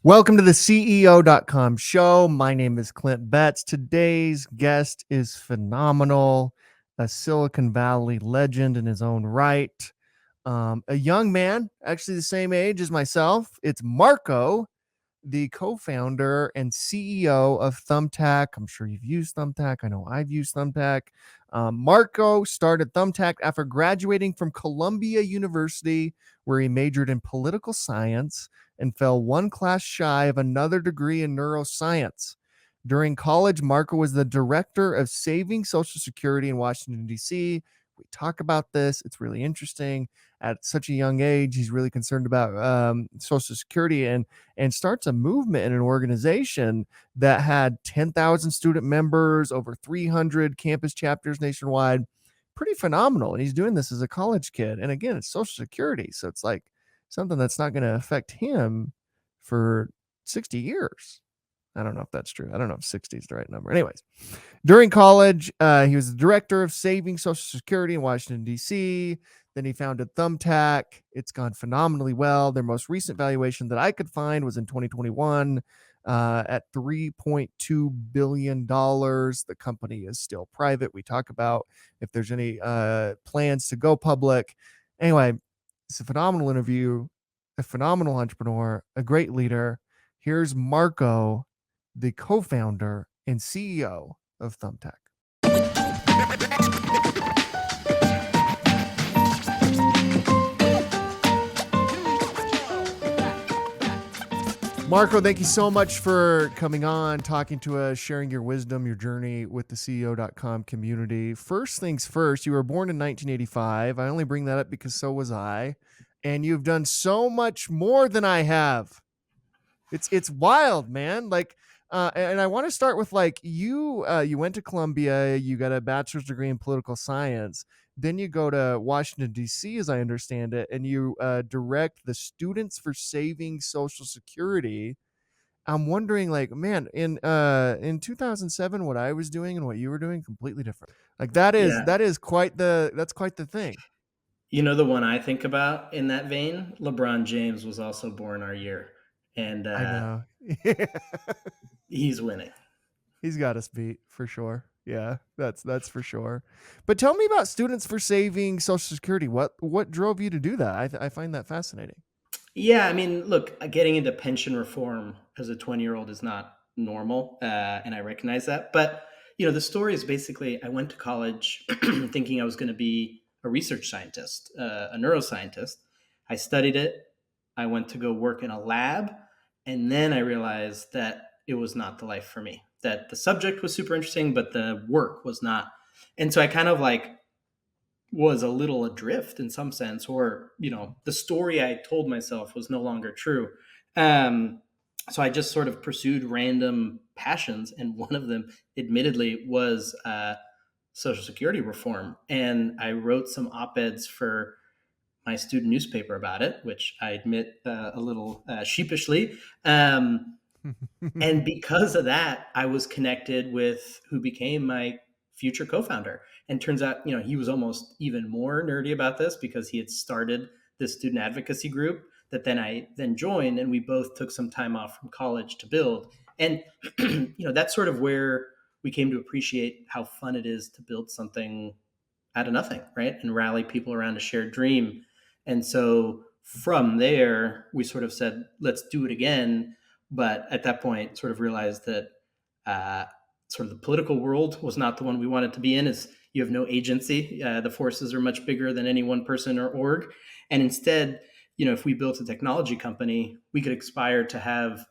Welcome to the CEO.com show. My name is Clint Betts. Today's guest is phenomenal, a Silicon Valley legend in his own right. A young man, actually the same age as myself. It's Marco, the co-founder and CEO of Thumbtack. I'm sure you've used Thumbtack. I know I've used Thumbtack. Marco started Thumbtack after graduating from Columbia University, where he majored in political science and fell one class shy of another degree in neuroscience. During college, Marco was the director of saving Social Security in Washington, D.C. We talk about this. It's really interesting. At such a young age, he's really concerned about Social Security and starts a movement in an organization that had 10,000 student members, over 300 campus chapters nationwide. Pretty phenomenal. And he's doing this as a college kid. And again, it's Social Security. So it's like something that's not going to affect him for 60 years. I don't know if that's true. I don't know if 60 is the right number. Anyways, during college, he was the director of saving Social Security in Washington, D.C. Then he founded Thumbtack. It's gone phenomenally well. Their most recent valuation that I could find was in 2021 at $3.2 billion. The company is still private. We talk about if there's any plans to go public. Anyway, it's a phenomenal interview, a phenomenal entrepreneur, a great leader. Here's Marco, the co-founder and CEO of Thumbtack. Marco, thank you so much for coming on, talking to us, sharing your wisdom, your journey with the CEO.com community. First things first, you were born in 1985. I only bring that up because so was I. And you've done so much more than I have. It's wild, man. Like, and I want to start with like you went to Columbia, you got a bachelor's degree in political science. Then you go to Washington, D.C., as I understand it, and you direct the Students for Saving Social Security. I'm wondering, like, man, in 2007, what I was doing and what you were doing, completely different. Like Yeah. that's quite the thing. You know the one I think about in that vein? LeBron James was also born our year, and I know. he's winning. He's got us beat for sure. Yeah, that's for sure. But tell me about Students for Saving Social Security. What drove you to do that? I find that fascinating. Yeah, I mean, look, getting into pension reform as a 20-year-old is not normal, and I recognize that. But the story is basically I went to college thinking I was going to be a research scientist, a neuroscientist. I studied it. I went to go work in a lab, and then I realized that it was not the life for me. That the subject was super interesting, but the work was not. And so I kind of like was a little adrift in some sense, or the story I told myself was no longer true. So I just sort of pursued random passions, and one of them admittedly was social security reform, and I wrote some op-eds for my student newspaper about it, which I admit a little sheepishly. And because of that, I was connected with who became my future co-founder. And turns out, he was almost even more nerdy about this because he had started this student advocacy group that then I then joined, and we both took some time off from college to build. And that's sort of where we came to appreciate how fun it is to build something out of nothing, right? And rally people around a shared dream. And so from there, we sort of said, let's do it again. But at that point, sort of realized that sort of the political world was not the one we wanted to be in. Is you have no agency. The forces are much bigger than any one person or org. And instead, if we built a technology company, we could aspire to have,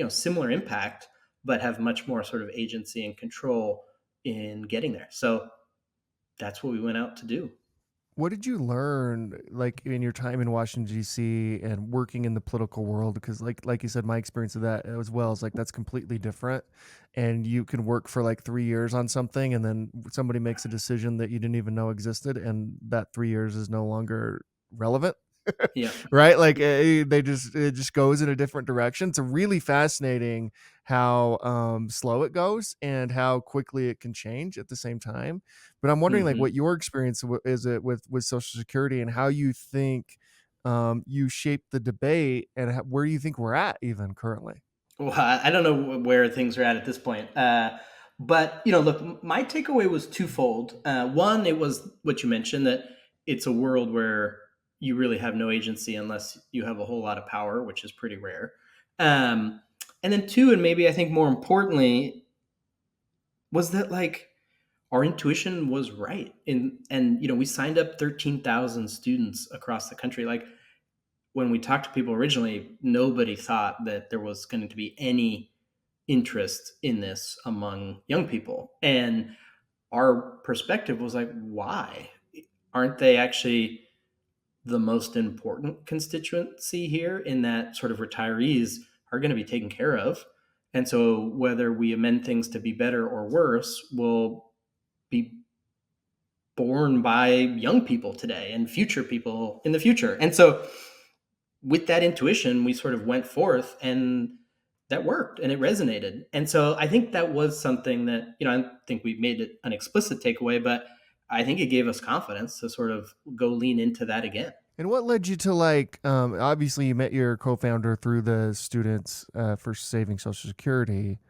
similar impact, but have much more sort of agency and control in getting there. So that's what we went out to do. What did you learn, like in your time in Washington D.C. and working in the political world? Because, like you said, my experience of that as well is like that's completely different, and you can work for like 3 years on something, and then somebody makes a decision that you didn't even know existed, and that 3 years is no longer relevant. Yeah. Right? Like it just goes in a different direction. It's really fascinating how slow it goes and how quickly it can change at the same time. But I'm wondering like Hmm. what your experience is it with Social Security and how you think You shaped the debate, and where do you think we're at even currently? Well, I don't know where things are at this point. But look, my takeaway was twofold. One, it was what you mentioned, that it's a world where you really have no agency unless you have a whole lot of power, which is pretty rare. Um, and then two, and maybe I think more importantly, was that like our intuition was right. And we signed up 13,000 students across the country. Like when we talked to people originally, nobody thought that there was going to be any interest in this among young people. And our perspective was like, why? Aren't they actually the most important constituency here, in that sort of retirees are going to be taken care of? And so whether we amend things to be better or worse will be borne by young people today and future people in the future. And so with that intuition, we sort of went forth, and that worked and it resonated. And so I think that was something that, I think we made it an explicit takeaway, but I think it gave us confidence to sort of go lean into that again. And what led you to like? Obviously, you met your co-founder through the students for saving Social Security.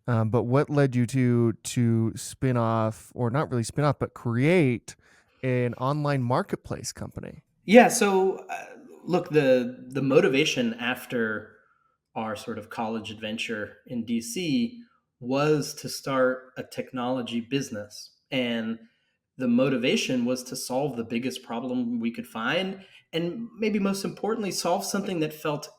But what led you to spin off, or not really spin off, but create an online marketplace company? Yeah. So, look, the motivation after our sort of college adventure in DC was to start a technology business, and the motivation was to solve the biggest problem we could find, and maybe most importantly, solve something that felt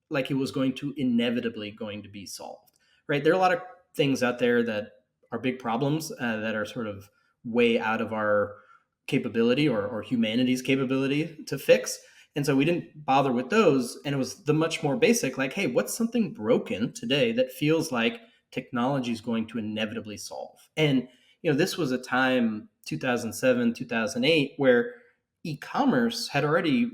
like it was inevitably going to be solved. Right? There are a lot of things out there that are big problems, that are sort of way out of our capability, or humanity's capability to fix. And so we didn't bother with those. And it was the much more basic, like, hey, what's something broken today that feels like technology is going to inevitably solve? And, this was a time, 2007, 2008, where e-commerce had already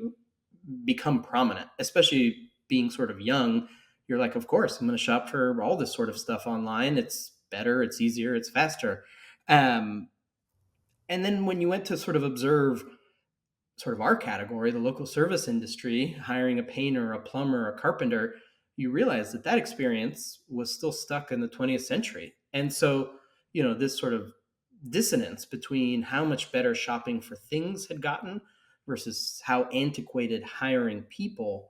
become prominent, especially being sort of young. You're like, of course, I'm going to shop for all this sort of stuff online. It's better, it's easier, it's faster. Um, and then when you went to sort of observe sort of our category, the local service industry, hiring a painter, a plumber, a carpenter, you realize that that experience was still stuck in the 20th century. And so, this sort of dissonance between how much better shopping for things had gotten versus how antiquated hiring people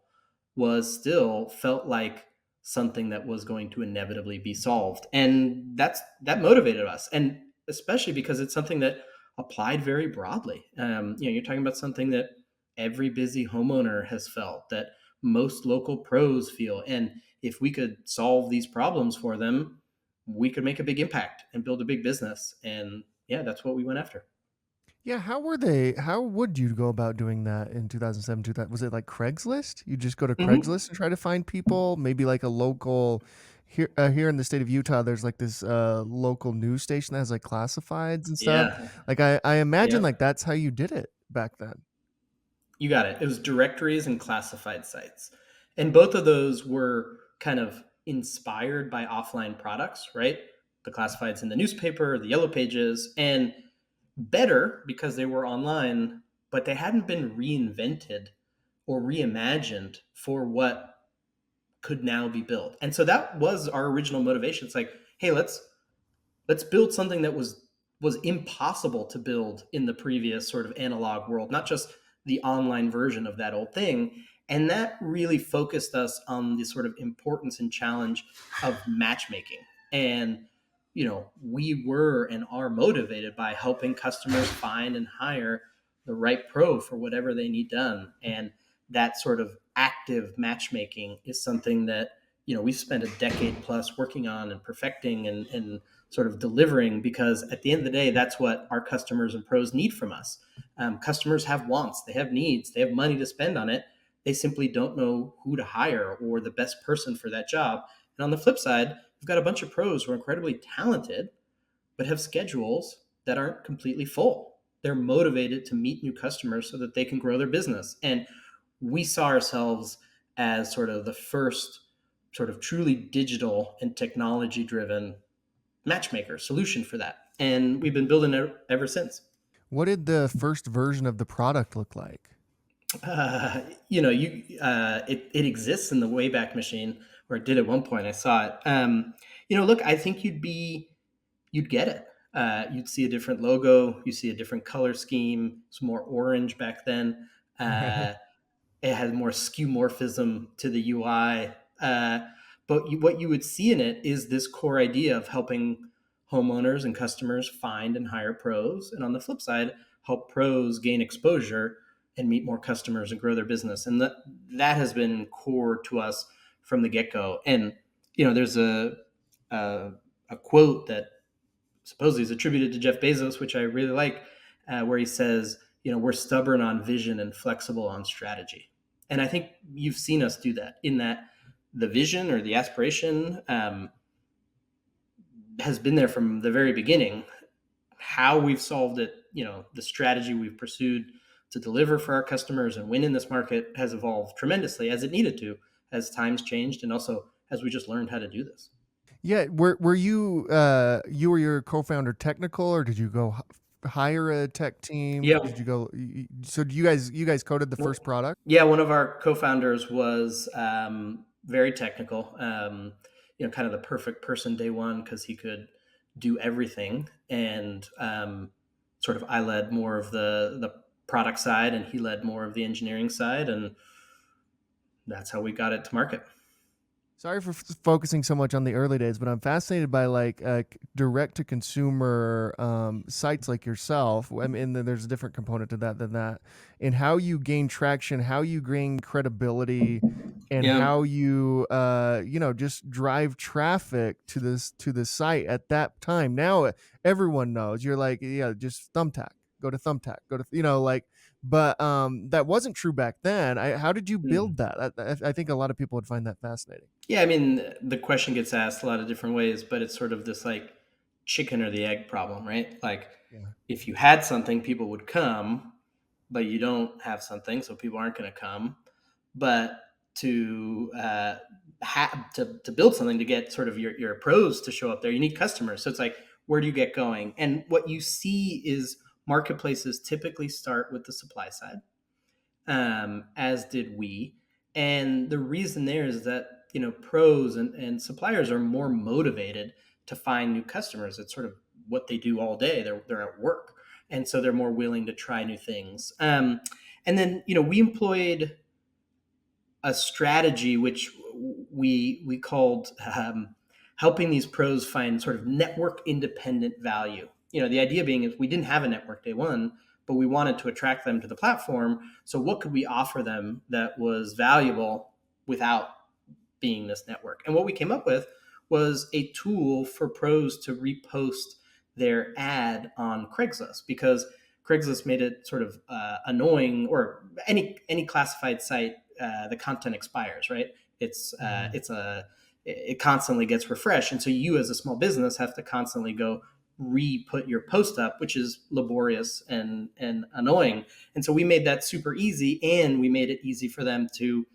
was, still felt like something that was going to inevitably be solved. And that motivated us. And especially because it's something that applied very broadly. You're talking about something that every busy homeowner has felt, that most local pros feel. And if we could solve these problems for them, we could make a big impact and build a big business. And yeah, that's what we went after. Yeah, how were they? How would you go about doing that in 2007? Was it like Craigslist? You just go to Mm-hmm. Craigslist and try to find people, maybe like a local here in the state of Utah. There's like this local news station that has like classifieds and stuff. Yeah. Like I imagine Yeah. like that's how you did it back then. You got it. It was directories and classified sites. And both of those were kind of inspired by offline products, right? The classifieds in the newspaper, the yellow pages, and better because they were online, but they hadn't been reinvented or reimagined for what could now be built. And so that was our original motivation. It's like, hey, let's build something that was impossible to build in the previous sort of analog world, not just the online version of that old thing. And that really focused us on the sort of importance and challenge of matchmaking. And we were and are motivated by helping customers find and hire the right pro for whatever they need done. And that sort of active matchmaking is something that we've spent a decade plus working on and perfecting, and sort of delivering, because at the end of the day, that's what our customers and pros need from us. Customers have wants, they have needs, they have money to spend on it. They simply don't know who to hire or the best person for that job. And on the flip side, we've got a bunch of pros who are incredibly talented, but have schedules that aren't completely full. They're motivated to meet new customers so that they can grow their business. And we saw ourselves as sort of the first sort of truly digital and technology driven matchmaker solution for that. And we've been building it ever since. What did the first version of the product look like? Uh, it exists in the Wayback Machine, or it did at one point. I saw it. Look, I think you'd get it. You'd see a different logo, you see a different color scheme. It's more orange back then. Right. Uh, it had more skeuomorphism to the UI. What you would see in it is this core idea of helping homeowners and customers find and hire pros, and on the flip side, help pros gain exposure and meet more customers and grow their business. And that has been core to us from the get go. And there's a a quote that supposedly is attributed to Jeff Bezos, which I really like, where he says, we're stubborn on vision and flexible on strategy. And I think you've seen us do that, in that the vision or the aspiration has been there from the very beginning. How we've solved it, the strategy we've pursued to deliver for our customers and win in this market has evolved tremendously, as it needed to, as times changed, and also as we just learned how to do this. Yeah, were you you or your co-founder technical, or did you go hire a tech team? Yeah. Did you go? So do you guys coded the first Well, product? yeah, one of our co-founders was very technical. Kind of the perfect person day one because he could do everything, and sort of I led more of the product side, and he led more of the engineering side, and that's how we got it to market. Sorry for focusing so much on the early days, but I'm fascinated by like direct to consumer sites like yourself. I mean, there's a different component to that than that, in how you gain traction, how you gain credibility, and Yeah. how you just drive traffic to the site at that time. Now everyone knows. You're like, yeah, just Thumbtack. Go to Thumbtack. Go to like. But that wasn't true back then. How did you Hmm. build that? I think a lot of people would find that fascinating. Yeah, I mean, the question gets asked a lot of different ways, but it's sort of this like chicken or the egg problem, right? Like, Yeah. if you had something, people would come, but you don't have something, so people aren't going to come. But to build something, to get sort of your pros to show up there, you need customers. So it's like, where do you get going? And what you see is marketplaces typically start with the supply side, as did we. And the reason there is that pros and suppliers are more motivated to find new customers. It's sort of what they do all day. They're at work, and so they're more willing to try new things. And then we employed a strategy which we called helping these pros find sort of network independent value. The idea being is we didn't have a network day one, but we wanted to attract them to the platform. So what could we offer them that was valuable without being this network? And what we came up with was a tool for pros to repost their ad on Craigslist, because Craigslist made it sort of annoying, or any classified site, the content expires, right? It's uh, Mhm. it's a it constantly gets refreshed, and so you as a small business have to constantly go re-put your post up, which is laborious and annoying. And so we made that super easy, and we made it easy for them to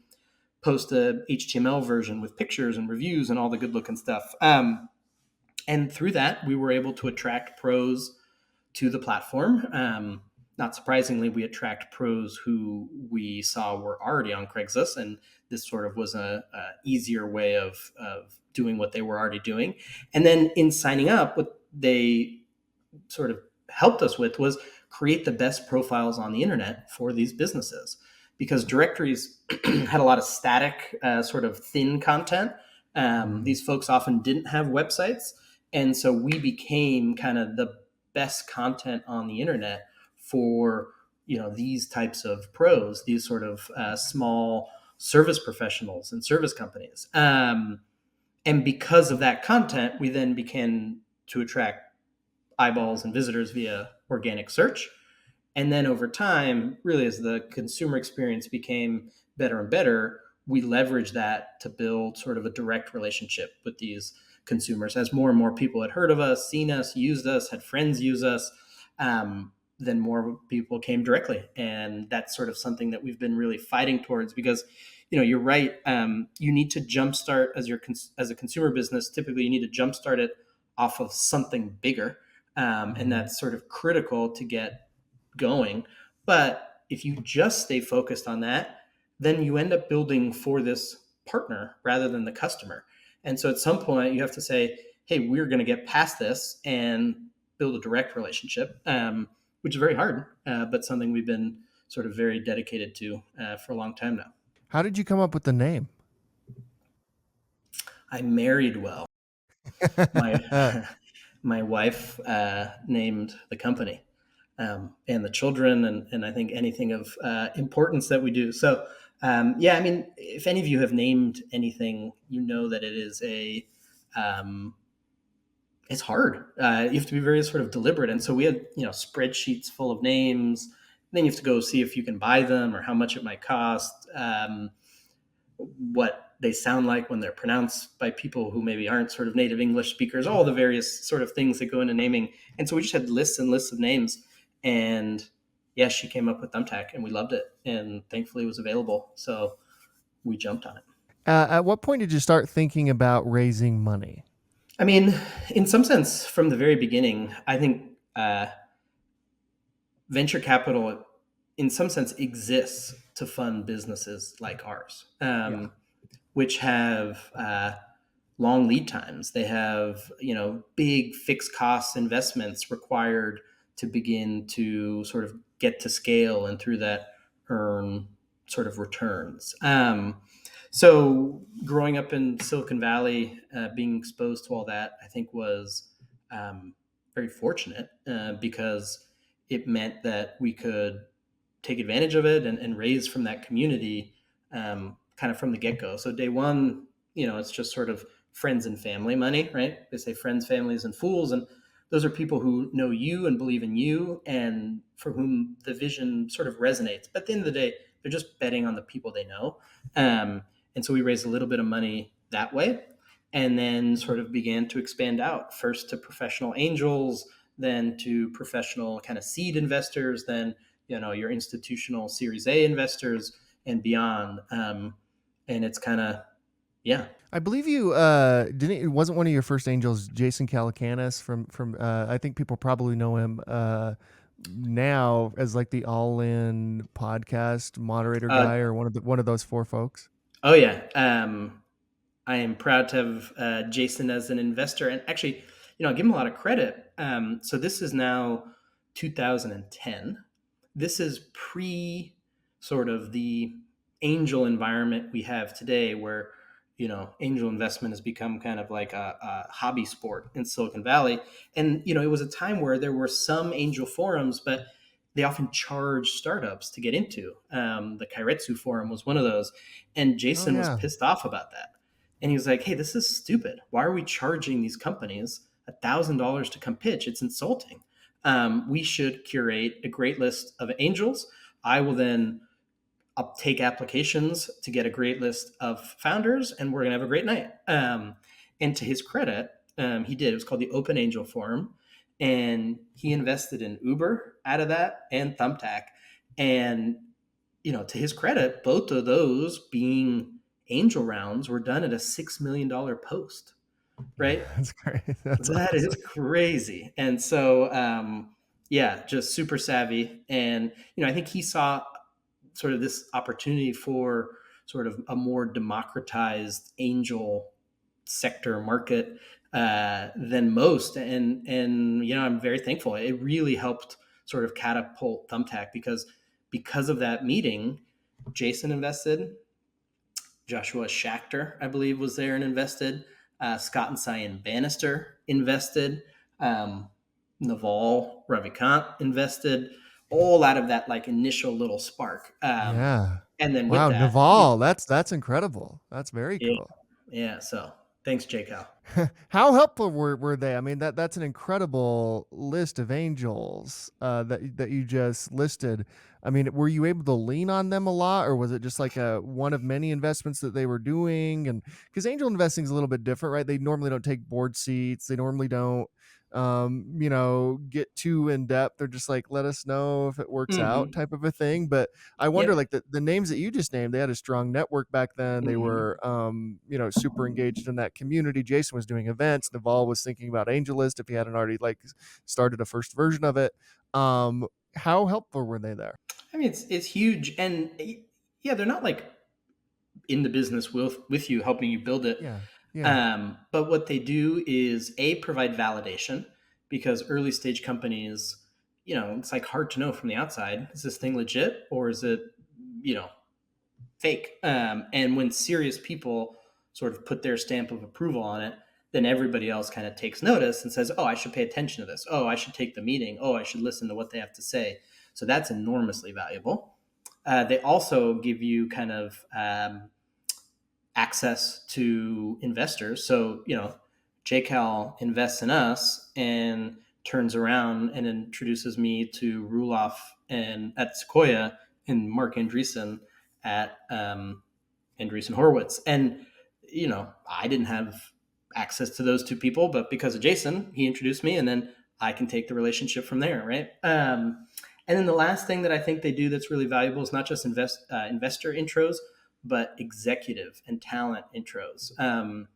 post a HTML version with pictures and reviews and all the good looking stuff. And through that, we were able to attract pros to the platform. Not surprisingly, we attract pros who we saw were already on Craigslist, and this sort of was a easier way of doing what they were already doing. And then in signing up, what they sort of helped us with was create the best profiles on the internet for these businesses, because directories had a lot of static, sort of thin content. Mhm. These folks often didn't have websites, and so we became kind of the best content on the internet for these types of pros, these sort of small service professionals and service companies. And because of that content, we then began to attract eyeballs and visitors via organic search. And then over time, really, as the consumer experience became better and better, we leveraged that to build sort of a direct relationship with these consumers. As more and more people had heard of us, seen us, used us, had friends use us, then more people came directly. And that's sort of something that we've been really fighting towards, because you're right. You need to jumpstart, as a consumer business. Typically, you need to jumpstart it off of something bigger, and Mhm. that's sort of critical to get going. But if you just stay focused on that, then you end up building for this partner rather than the customer. And so at some point, you have to say, hey, we're going to get past this and build a direct relationship, which is very hard, but something we've been sort of very dedicated to for a long time now. How did you come up with the name? I married well. My my wife named the company, and the children, and I think anything of importance that we do. So, yeah, I mean, if any of you have named anything, you know that it is um, it's hard. You have to be very sort of deliberate. And so we had, spreadsheets full of names. Then you have to go see if you can buy them or how much it might cost, what they sound like when they're pronounced by people who maybe aren't sort of native English speakers, all the various sort of things that go into naming. And so we just had lists and lists of names. And yeah, she came up with Thumbtack and we loved it. And thankfully it was available. So we jumped on it. At what point did you start thinking about raising money? I mean, in some sense, from the very beginning, I think venture capital, in some sense, exists to fund businesses like ours, Yeah. which have long lead times. They have big fixed cost investments required to begin to sort of get to scale and through that earn sort of returns. So growing up in Silicon Valley, being exposed to all that, I think was very fortunate because it meant that we could take advantage of it and raise from that community kind of from the get go. So day one, it's just sort of friends and family money, right? They say friends, families, and fools. And those are people who know you and believe in you and for whom the vision sort of resonates. But at the end of the day, they're just betting on the people they know. And so we raised a little bit of money that way and then sort of began to expand out first to professional angels, then to professional kind of seed investors, then your institutional Series A investors and beyond. And it's kind of yeah. I believe you didn't. It wasn't one of your first angels, Jason Calacanis from. I think people probably know him now as like the All In podcast moderator Uh, guy, or one of those four folks. oh yeah. I am proud to have Jason as an investor, and actually, I give him a lot of credit. So this is now 2010. This is pre sort of the angel environment we have today, where angel investment has become kind of like a hobby sport in Silicon Valley. And it was a time where there were some angel forums, but they often charge startups to get into. The Kairetsu forum was one of those, and Oh Jason was yeah. pissed off about that. And he was like, "Hey, this is stupid. Why are we charging these companies $1,000 to come pitch? It's insulting. We should curate a great list of angels. I will then take applications to get a great list of founders, and we're going to have a great night." And to his credit, he did. It was called the Open Angel Forum, and he invested in Uber out of that and Thumbtack. And to his credit, both of those being angel rounds were done at a $6 million post, right? That's great. That's That is awesome. crazy. And so, yeah, just super savvy. And, I think he saw sort of this opportunity for sort of a more democratized angel sector market than most. And, I'm very thankful. It really helped sort of catapult Thumbtack because of that meeting, Jason invested, Joshua Schachter, I believe, was there and invested. Scott and Cyan Bannister invested. Um, Naval Ravikant invested. All out of that like initial little spark. Yeah. And then with Wow, that, Naval. That's incredible. That's very yeah, cool. yeah. So thanks, J Cal. How helpful were they? I mean, that's an incredible list of angels that you just listed. I mean, were you able to lean on them a lot, or was it just like a one of many investments that they were doing? And because angel investing is a little bit different, right? They normally don't take board seats. They normally don't, get too in depth. They're just like, let us know if it works out, Mm-hmm. type of a thing. But I wonder, Yep. like the names that you just named, they had a strong network back then. They Mm-hmm. were, super engaged in that community. Jason was doing events. Naval was thinking about AngelList if he hadn't already like started a first version of it. How helpful were they there? I mean, it's huge, and yeah, they're not like in the business with you, helping you build it. Yeah. Yeah. But what they do is a provide validation, because early stage companies, it's like hard to know from the outside, is this thing legit or is it, you know, fake? And when serious people sort of put their stamp of approval on it, then everybody else kind of takes notice and says, oh, I should pay attention to this. Oh, I should take the meeting. Oh, I should listen to what they have to say. So that's enormously valuable. They also give you kind of access to investors. So, JCal invests in us and turns around and introduces me to Ruloff and at Sequoia and Mark Andreessen at Andreessen Horowitz. And, I didn't have access to those two people, but because of Jason, he introduced me, and then I can take the relationship from there, right? And then the last thing that I think they do that's really valuable is not just investor intros, but executive and talent intros. Mm.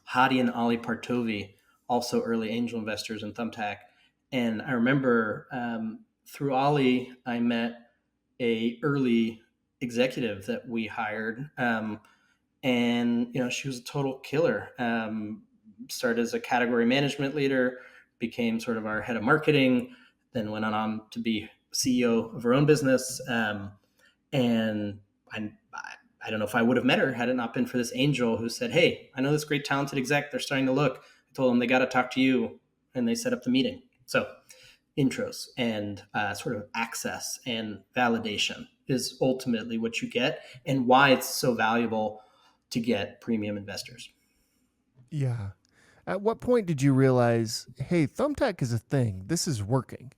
Hadi and Ali Partovi, also early angel investors in Thumbtack. And I remember through Ali, I met a early executive that we hired. And she was a total killer. Started as a category management leader, became sort of our head of marketing, then went on to be CEO of her own business. And I don't know if I would have met her had it not been for this angel who said, hey, I know this great talented exec, they're starting to look. I told them they got to talk to you, and they set up the meeting. So intros and sort of access and validation is ultimately what you get, and why it's so valuable to get premium investors. Yeah. At what point did you realize, hey, Thumbtack is a thing? This is working.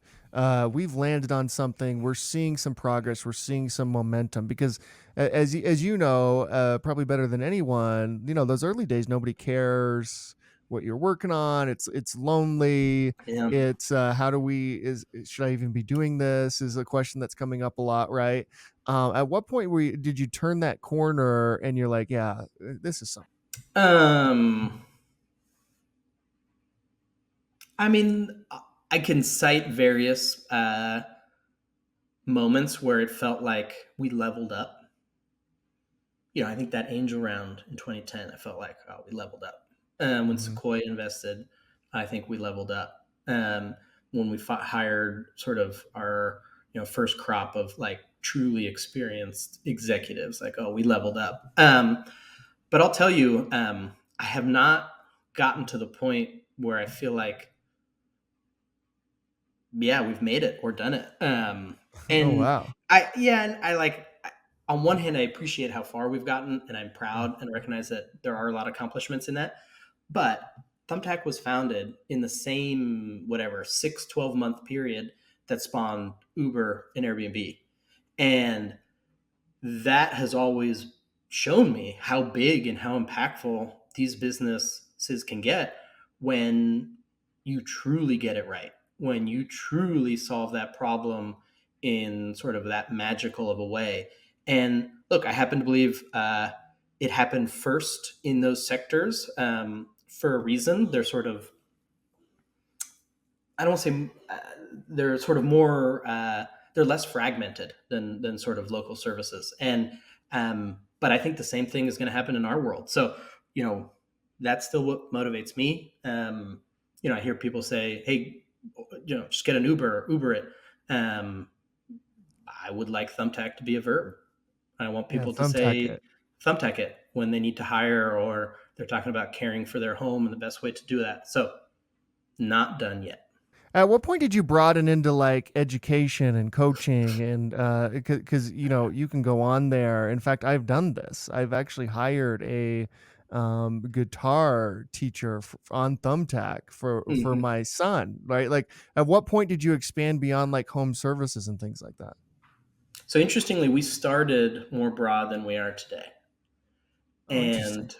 We've landed on something. We're seeing some progress. We're seeing some momentum because, as you know, probably better than anyone, those early days, nobody cares what you're working on. It's lonely. Yeah. It's how do we is should I even be doing this? Is a question that's coming up a lot, right? At what point did you turn that corner and you're like, yeah, this is something. Um, I mean, I can cite various moments where it felt like we leveled up. I think that angel round in 2010, I felt like, oh, we leveled up. When Mm-hmm. Sequoia invested, I think we leveled up. When we hired sort of our first crop of like truly experienced executives, like, oh, we leveled up. But I'll tell you, I have not gotten to the point where I feel like, yeah, we've made it or done it. Oh And wow. and I like, on one hand, I appreciate how far we've gotten, and I'm Yeah. proud and recognize that there are a lot of accomplishments in that. But Thumbtack was founded in the same, whatever, 6-12 month period that spawned Uber and Airbnb. And that has always shown me how big and how impactful these businesses can get when you truly get it right, when you truly solve that problem in sort of that magical of a way. And look, I happen to believe it happened first in those sectors for a reason. They're sort of, I don't want to say they're sort of more they're less fragmented than sort of local services, and but I think the same thing is going to happen in our world. So that's still what motivates me. I hear people say, "Hey, just get an Uber it." Um, I would like Thumbtack to be a verb. I want Yeah, people to Thumbtack say it. Thumbtack it when they need to hire, or they're talking about caring for their home and the best way to do that. So not done yet. At what point did you broaden into like education and coaching and because you can go on there. In fact, I've done this. I've actually hired a guitar teacher on Thumbtack for Mhm. my son. Right? Like, at what point did you expand beyond like home services and things like that? So interestingly, we started more broad than we are today, Oh, interesting. and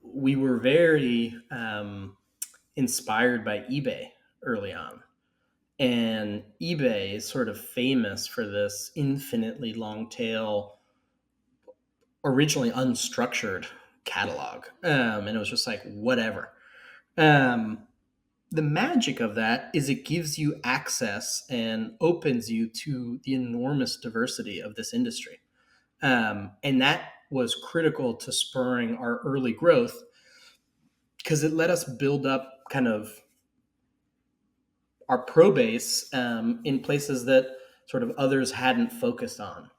we were very inspired by eBay early on. And eBay is sort of famous for this infinitely long tail, originally unstructured catalog, and it was just like whatever. Um, The magic of that is it gives you access and opens you to the enormous diversity of this industry. And that was critical to spurring our early growth because it let us build up kind of our pro base in places that sort of others hadn't focused on.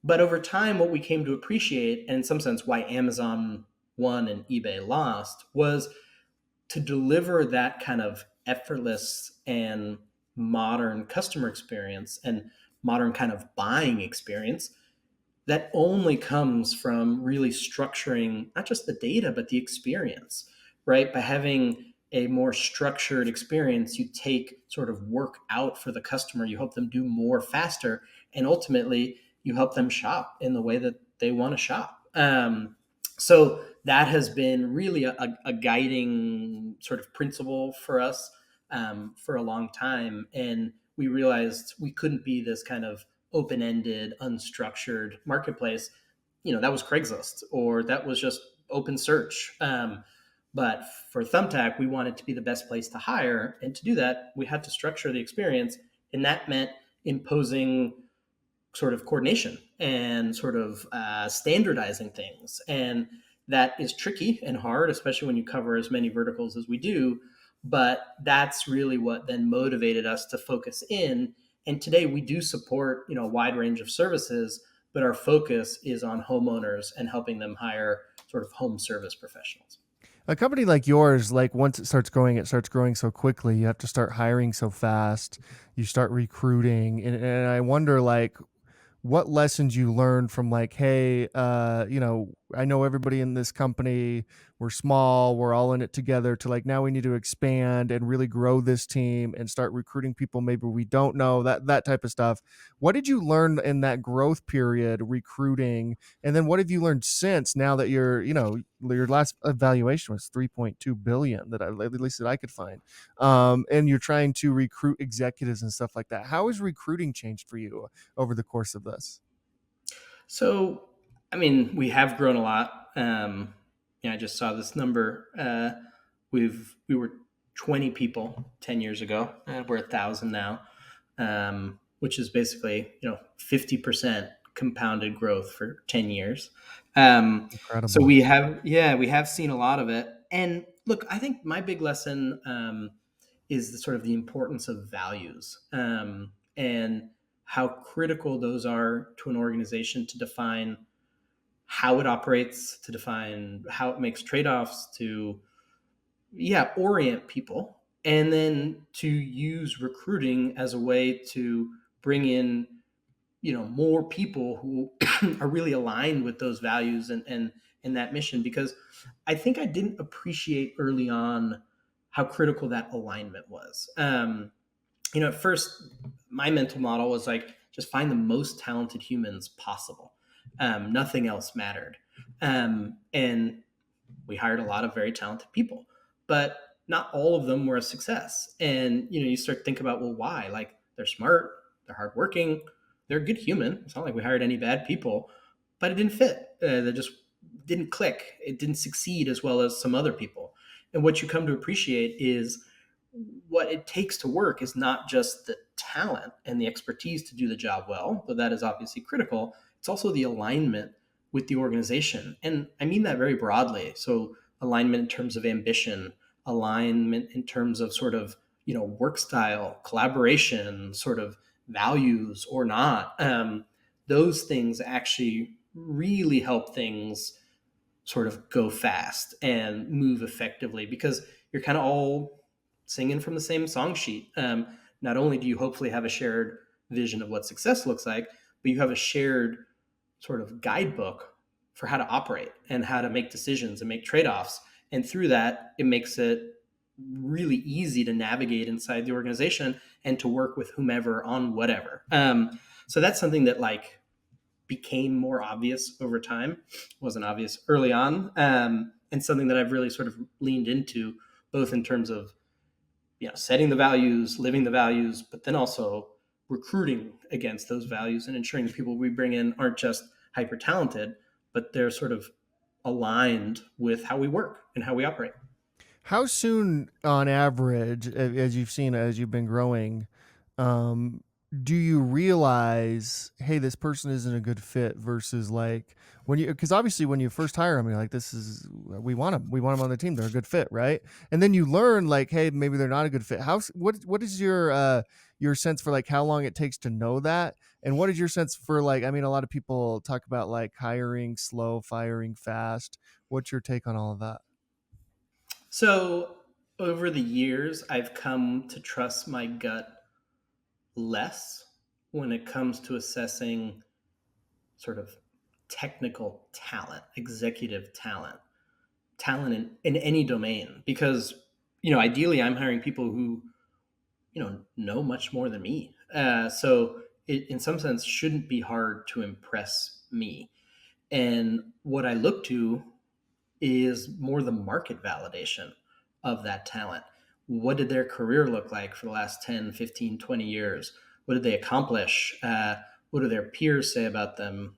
But over time, what we came to appreciate, and in some sense, why Amazon won and eBay lost, was to deliver that kind of effortless and modern customer experience and modern kind of buying experience that only comes from really structuring not just the data but the experience, right? By having a more structured experience, you take sort of work out for the customer, you help them do more faster, and ultimately you help them shop in the way that they want to shop. So that has been really a guiding sort of principle for us for a long time. And we realized we couldn't be this kind of open-ended, unstructured marketplace. That was Craigslist or that was just open search. But for Thumbtack, we wanted to be the best place to hire. And to do that, we had to structure the experience. And that meant imposing sort of coordination and sort of standardizing things. And that is tricky and hard, especially when you cover as many verticals as we do. But that's really what then motivated us to focus in. And today we do support, a wide range of services, but our focus is on homeowners and helping them hire sort of home service professionals. A company like yours, like once it starts growing so quickly. You have to start hiring so fast. You start recruiting, and I wonder, like, what lessons you learned from, like, hey, I know everybody in this company, we're small, we're all in it together, to like, now we need to expand and really grow this team and start recruiting people maybe we don't know, that type of stuff. What did you learn in that growth period recruiting, and then what have you learned since, now that your last evaluation was 3.2 billion, that at least that I could find, and you're trying to recruit executives and stuff like that. How has recruiting changed for you over the course of this? So, I mean, we have grown a lot. I just saw this number. We were 20 people 10 years ago, and we're 1,000 now, which is basically 50% compounded growth for 10 years. So Incredible. we have seen a lot of it. And look, I think my big lesson is the importance of values, and how critical those are to an organization to define how it operates, to define how it makes trade-offs, to orient people, and then to use recruiting as a way to bring in more people who are really aligned with those values and that mission. Because I think I didn't appreciate early on how critical that alignment was. At first, my mental model was like, just find the most talented humans possible. Nothing else mattered. And we hired a lot of very talented people, but not all of them were a success. And you start to think about, well, why? Like, they're smart, they're hardworking, they're a good human. It's not like we hired any bad people, but it didn't fit. They just didn't click. It didn't succeed as well as some other people. And what you come to appreciate is what it takes to work is not just the talent and the expertise to do the job well, though that is obviously critical. It's also the alignment with the organization. And I mean that very broadly. So, alignment in terms of ambition, alignment in terms of sort of, work style, collaboration, sort of values or not. Those things actually really help things sort of go fast and move effectively because you're kind of all singing from the same song sheet. Not only do you hopefully have a shared vision of what success looks like, but you have a shared sort of guidebook for how to operate and how to make decisions and make trade-offs. And through that, it makes it really easy to navigate inside the organization and to work with whomever on whatever. So that's something that like became more obvious over time. It wasn't obvious early on, and something that I've really sort of leaned into, both in terms of setting the values, living the values, but then also recruiting against those values and ensuring the people we bring in aren't just hyper talented, but they're sort of aligned with how we work and how we operate. How soon, on average, as you've seen, as you've been growing, um, do you realize, hey, this person isn't a good fit versus like when you, because obviously when you first hire them, you're like, this is, we want them on the team. They're a good fit, right? And then you learn like, hey, maybe they're not a good fit. What is your sense for like how long it takes to know that? And what is your sense for like, I mean, a lot of people talk about like hiring slow, firing fast. What's your take on all of that? So over the years, I've come to trust my gut less when it comes to assessing sort of technical talent, executive talent, talent in any domain. Because, ideally I'm hiring people who, know much more than me. So it, in some sense, shouldn't be hard to impress me. And what I look to is more the market validation of that talent. What did their career look like for the last 10, 15, 20 years? What did they accomplish? What do their peers say about them?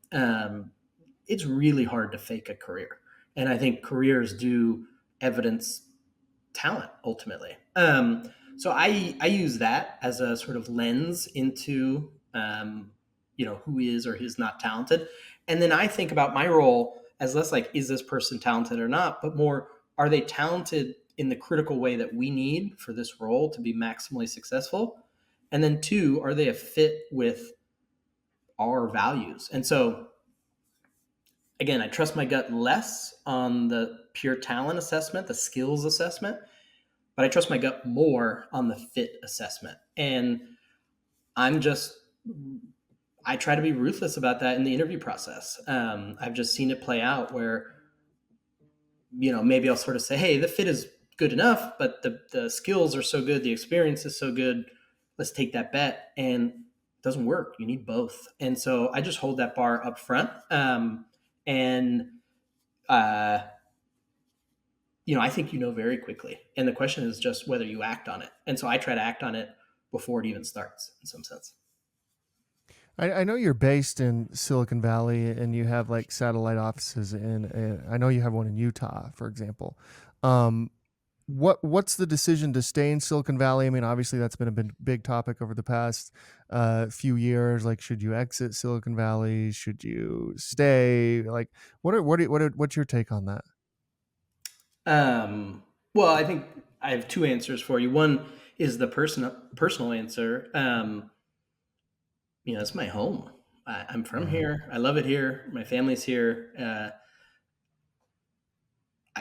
It's really hard to fake a career. And I think careers do evidence talent ultimately. So I use that as a sort of lens into who is or is not talented, and then I think about my role as less like is this person talented or not, but more are they talented in the critical way that we need for this role to be maximally successful, and then two, are they a fit with our values? And so again, I trust my gut less on the pure talent assessment, the skills assessment, but I trust my gut more on the fit assessment. And I'm just, I try to be ruthless about that in the interview process. I've just seen it play out where, maybe I'll sort of say, hey, the fit is good enough, but the skills are so good, the experience is so good. Let's take that bet. And it doesn't work. You need both. And so I just hold that bar up front. And, uh, I think very quickly. And the question is just whether you act on it. And so I try to act on it before it even starts in some sense. I know you're based in Silicon Valley and you have like satellite offices I know you have one in Utah, for example. Um, what's the decision to stay in Silicon Valley? I mean, obviously that's been a big topic over the past few years. Like, should you exit Silicon Valley? Should you stay? Like, what's your take on that? Well, I think I have two answers for you. One is the personal answer. It's my home. I'm from Yeah. here. I love it here. My family's here.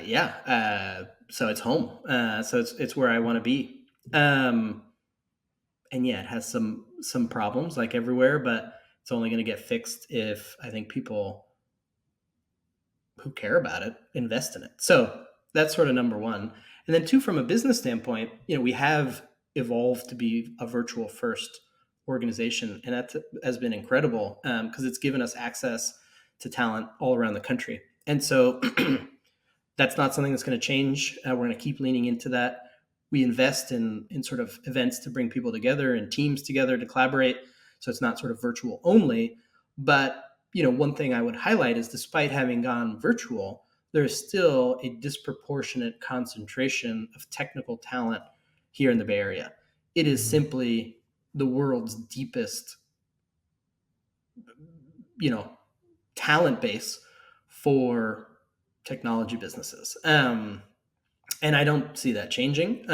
Yeah. So it's home. So it's where I want to be. And yeah, it has some problems like everywhere, but it's only going to get fixed if I think people who care about it invest in it. So that's sort of number one. And then two, from a business standpoint, we have evolved to be a virtual first organization, and that has been incredible because it's given us access to talent all around the country. And so that's not something that's going to change. We're going to keep leaning into that. We invest in sort of events to bring people together and teams together to collaborate. So it's not sort of virtual only. But one thing I would highlight is despite having gone virtual, there's still a disproportionate concentration of technical talent here in the Bay Area. It is Mhm. simply the world's deepest, you know, talent base for technology businesses. And I don't see that changing.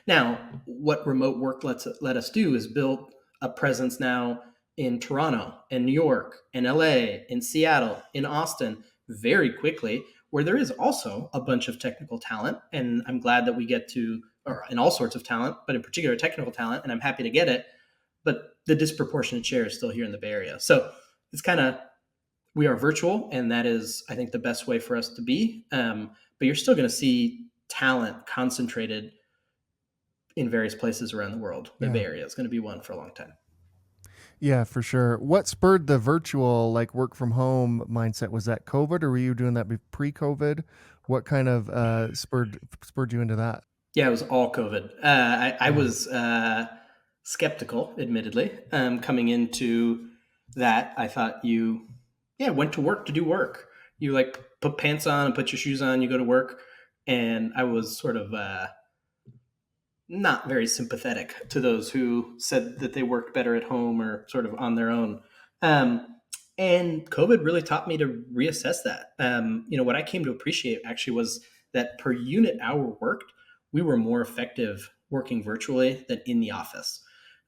Now, what remote work let us do is build a presence now in Toronto, in New York, in LA, in Seattle, in Austin, very quickly, where there is also a bunch of technical talent. And I'm glad that we get to, or in all sorts of talent, but in particular technical talent, and I'm happy to get it. But the disproportionate share is still here in the Bay Area. So it's kind of, we are virtual, and that is, I think, the best way for us to be. But you're still going to see talent concentrated in various places around the world. The Yeah. Bay Area is going to be one for a long time. Yeah, for sure. What spurred the virtual, like work from home mindset? Was that COVID, or were you doing that pre-COVID? What kind of spurred you into that? Yeah, it was all COVID. I Yeah. was skeptical, admittedly, coming into that. I thought went to work to do work. You like put pants on and put your shoes on, you go to work. And I was sort of not very sympathetic to those who said that they worked better at home or sort of on their own. Um, and COVID really taught me to reassess that. What I came to appreciate actually was that per unit hour worked, we were more effective working virtually than in the office.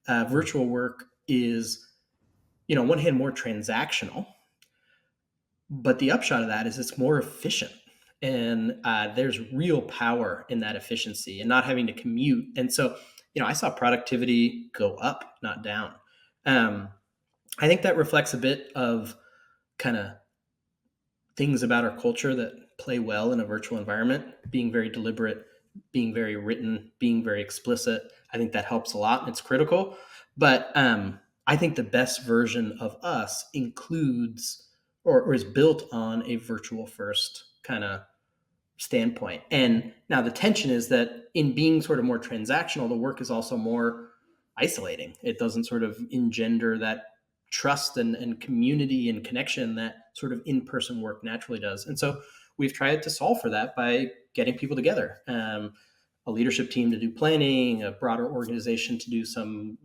Virtual work is, on one hand, more transactional, but the upshot of that is it's more efficient. And there's real power in that efficiency and not having to commute. And so, I saw productivity go up, not down. Um, I think that reflects a bit of kind of things about our culture that play well in a virtual environment, being very deliberate, being very written, being very explicit. I think that helps a lot. It's critical. But I think the best version of us includes or is built on a virtual first kind of standpoint. And now the tension is that in being sort of more transactional, the work is also more isolating. It doesn't sort of engender that trust and community and connection that sort of in-person work naturally does. And so we've tried to solve for that by getting people together. A leadership team to do planning, a broader organization to do some,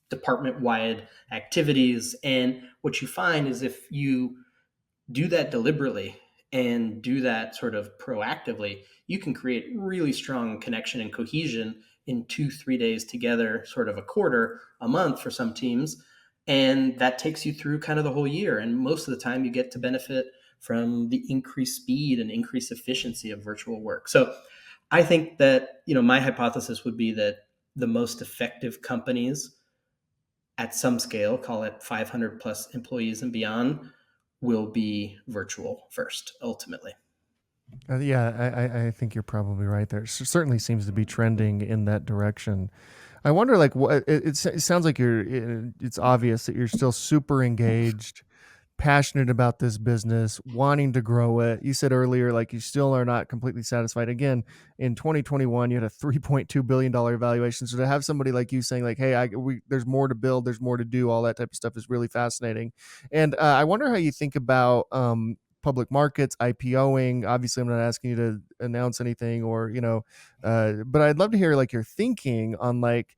department-wide activities. And what you find is if you do that deliberately and do that sort of proactively, you can create really strong connection and cohesion in 2, 3 days together, sort of a quarter, a month for some teams. And that takes you through kind of the whole year. And most of the time, you get to benefit from the increased speed and increased efficiency of virtual work. So I think that, my hypothesis would be that the most effective companies at some scale, call it 500 plus employees and beyond, will be virtual first, ultimately. Yeah, I think you're probably right there. Certainly seems to be trending in that direction. I wonder, like, what it sounds like it's obvious that you're still super engaged, passionate about this business, wanting to grow it. You said earlier, like, you still are not completely satisfied. Again, in 2021, you had a $3.2 billion valuation. So to have somebody like you saying, like, "Hey, there's more to build, there's more to do," all that type of stuff is really fascinating. And I wonder how you think about public markets, IPOing. Obviously, I'm not asking you to announce anything, or but I'd love to hear like your thinking on like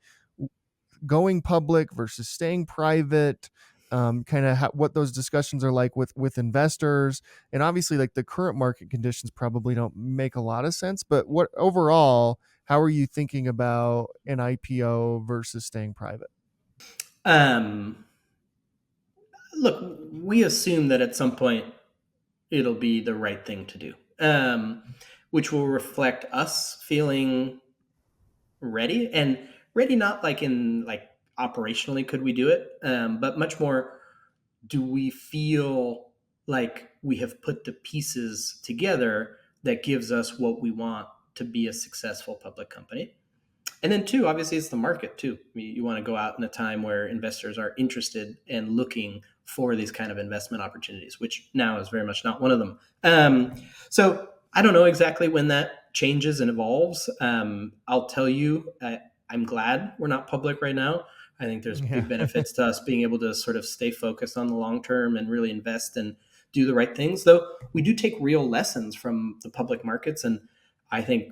going public versus staying private, kind of what those discussions are like with investors. And obviously, like, the current market conditions probably don't make a lot of sense, but what overall, how are you thinking about an IPO versus staying private? Um, Look, we assume that at some point it'll be the right thing to do, which will reflect us feeling ready and ready, not like in like operationally could we do it, but much more, do we feel like we have put the pieces together that gives us what we want to be a successful public company. And then two, obviously, it's the market too. You want to go out in a time where investors are interested and looking for these kind of investment opportunities, which now is very much not one of them. So I don't know exactly when that changes and evolves. I'll tell you, I'm glad we're not public right now. I think there's Yeah. big benefits to us being able to sort of stay focused on the long term and really invest and do the right things. Though we do take real lessons from the public markets, and I think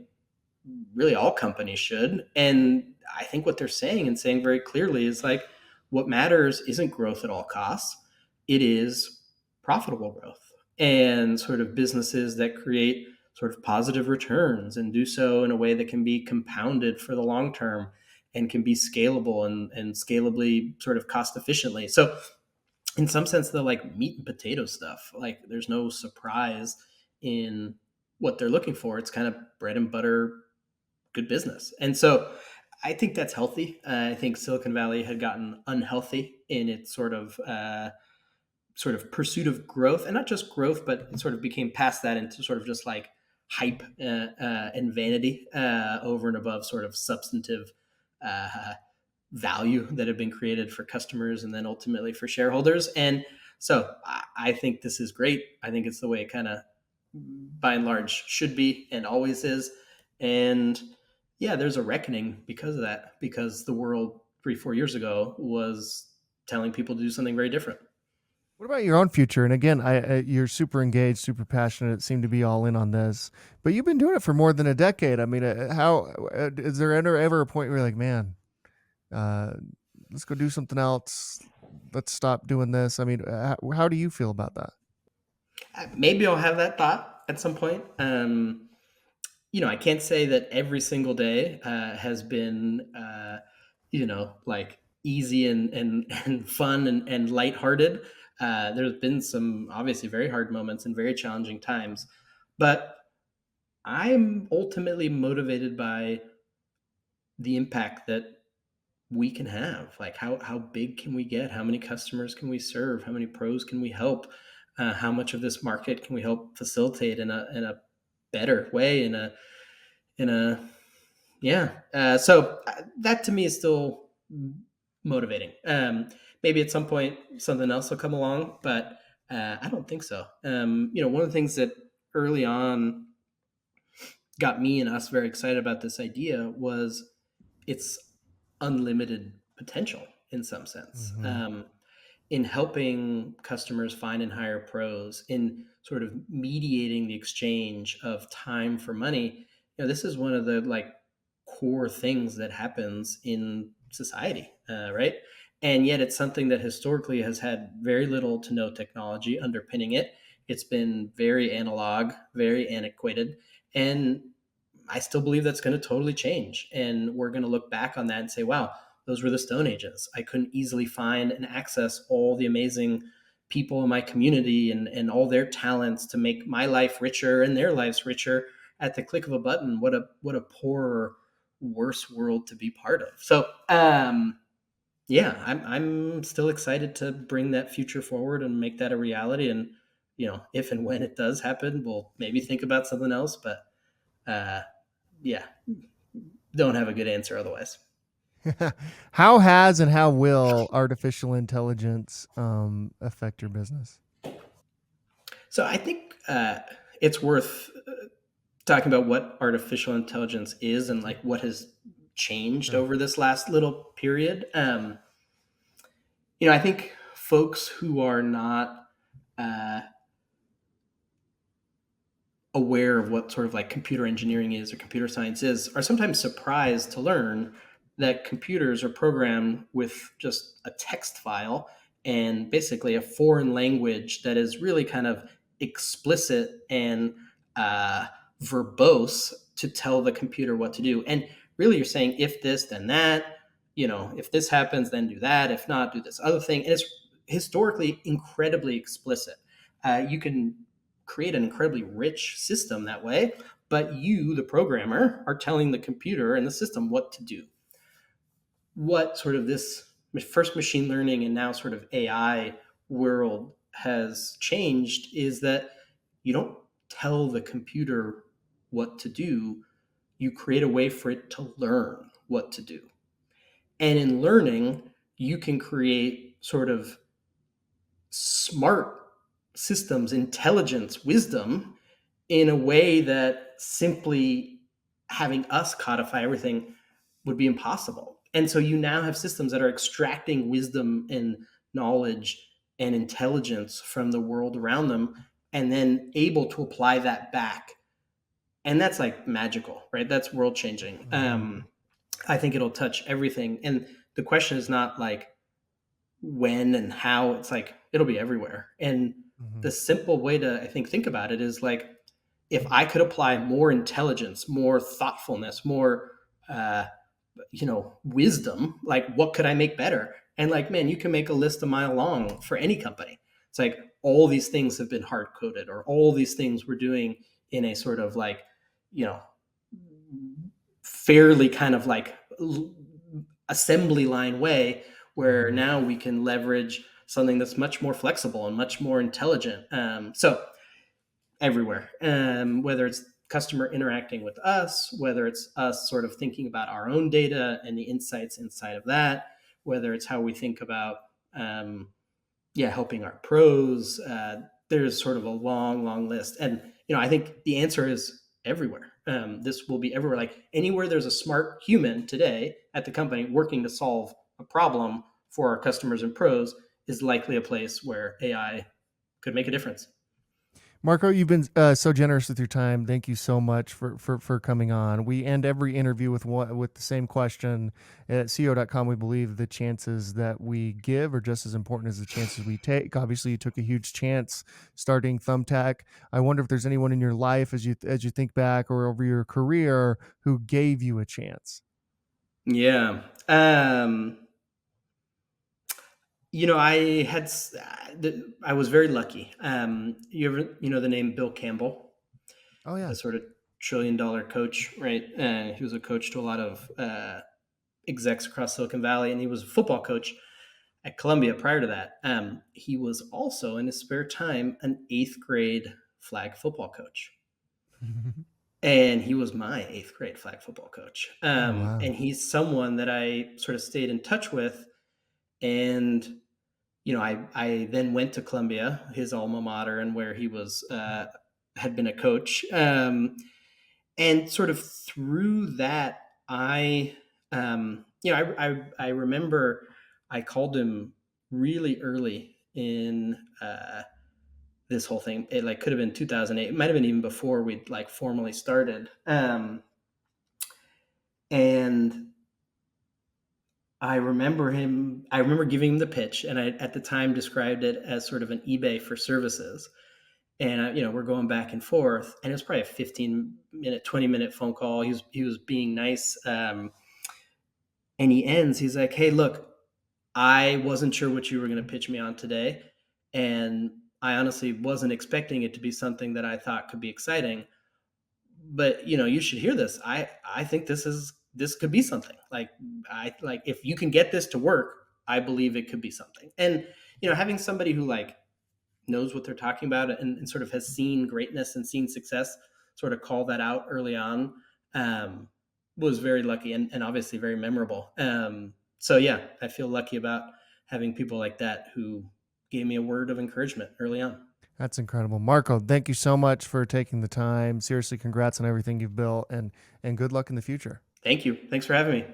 really all companies should. And I think what they're saying and saying very clearly is like, what matters isn't growth at all costs, it is profitable growth and sort of businesses that create sort of positive returns and do so in a way that can be compounded for the long term and can be scalable and scalably sort of cost efficiently. So in some sense, the like meat and potato stuff, like there's no surprise in what they're looking for. It's kind of bread and butter good business. And so I think that's healthy. I think Silicon Valley had gotten unhealthy in its sort of pursuit of growth, and not just growth, but it sort of became past that into sort of just like hype and vanity over and above sort of substantive uh, value that have been created for customers and then ultimately for shareholders. And so I think this is great. I think it's the way it kind of by and large should be and always is. And yeah, there's a reckoning because of that, because the world 3, 4 years ago was telling people to do something very different. What about your own future? And again, you're super engaged, super passionate. Seem to be all in on this, but you've been doing it for more than a decade. I mean, how is there ever a point where you're like, man, uh, let's go do something else. Let's stop doing this. I mean, how do you feel about that? Maybe I'll have that thought at some point. I can't say that every single day has been, like easy and fun and lighthearted. There's been some obviously very hard moments and very challenging times, but I'm ultimately motivated by the impact that we can have. Like how big can we get? How many customers can we serve? How many pros can we help? How much of this market can we help facilitate in a better way, in a yeah. So that to me is still motivating. Maybe at some point something else will come along, but I don't think so. One of the things that early on got me and us very excited about this idea was its unlimited potential in some sense. Mm-hmm. In helping customers find and hire pros, in sort of mediating the exchange of time for money. This is one of the like core things that happens in society, right? And yet it's something that historically has had very little to no technology underpinning it. It's been very analog, very antiquated, and I still believe that's going to totally change. And we're going to look back on that and say, wow, those were the Stone Ages. I couldn't easily find and access all the amazing people in my community and all their talents to make my life richer and their lives richer at the click of a button. What a poorer, worse world to be part of. So yeah, I'm still excited to bring that future forward and make that a reality. And if and when it does happen, we'll maybe think about something else. But uh, yeah, don't have a good answer otherwise. How has and how will artificial intelligence affect your business? So I think it's worth talking about what artificial intelligence is and like what has changed Sure. over this last little period. I think folks who are not uh, aware of what sort of like computer engineering is or computer science is are sometimes surprised to learn that computers are programmed with just a text file and basically a foreign language that is really kind of explicit and uh, verbose to tell the computer what to do. And really, you're saying if this, then that. If this happens, then do that. If not, do this other thing. And it's historically incredibly explicit. You can create an incredibly rich system that way, but you, the programmer, are telling the computer and the system what to do. What sort of this first machine learning and now sort of AI world has changed is that you don't tell the computer what to do, you create a way for it to learn what to do. And in learning, you can create sort of smart systems, intelligence, wisdom in a way that simply having us codify everything would be impossible. And so you now have systems that are extracting wisdom and knowledge and intelligence from the world around them and then able to apply that back. And that's like magical, right? That's world changing. Mm-hmm. I think it'll touch everything. And the question is not like when and how, it's like it'll be everywhere. And Mm-hmm. the simple way to, I think about it is like, if I could apply more intelligence, more thoughtfulness, more uh, wisdom, like what could I make better? And like, man, you can make a list a mile long for any company. It's like all these things have been hard coded, or all these things we're doing in a sort of like, you know, fairly kind of like assembly line way, where Mm-hmm. now we can leverage something that's much more flexible and much more intelligent. So everywhere, whether it's customer interacting with us, whether it's us sort of thinking about our own data and the insights inside of that, whether it's how we think about, helping our pros. There's sort of a long, long list. And, I think the answer is everywhere. This will be everywhere. Like anywhere there's a smart human today at the company working to solve a problem for our customers and pros, is likely a place where AI could make a difference. Marco, you've been so generous with your time. Thank you so much for coming on. We end every interview with the same question. At CEO.com, we believe the chances that we give are just as important as the chances we take. Obviously, you took a huge chance starting Thumbtack. I wonder if there's anyone in your life as you think back or over your career who gave you a chance. Yeah. I was very lucky. You ever, the name Bill Campbell, Oh the yeah. sort of $1 trillion coach, right? He was a coach to a lot of execs across Silicon Valley, and he was a football coach at Columbia prior to that. He was also, in his spare time, an eighth grade flag football coach. And he was my eighth grade flag football coach. Oh wow. And he's someone that I sort of stayed in touch with. And, I then went to Columbia, his alma mater, and where he had been a coach. And sort of through that, I remember I called him really early in this whole thing. It like could have been 2008. It might have been even before we'd like formally started. And I remember giving him the pitch, and I at the time described it as sort of an eBay for services. And we're going back and forth, and it was probably a 15-minute, 20-minute phone call. He was being nice, and he ends. He's like, "Hey, look, I wasn't sure what you were going to pitch me on today, and I honestly wasn't expecting it to be something that I thought could be exciting. But you should hear this. I think this could be something. Like if you can get this to work, I believe it could be something." And having somebody who like knows what they're talking about and sort of has seen greatness and seen success sort of call that out early on, um, was very lucky and obviously very memorable. So yeah, I feel lucky about having people like that who gave me a word of encouragement early on. That's incredible. Marco, thank you so much for taking the time. Seriously, congrats on everything you've built and good luck in the future. Thank you. Thanks for having me.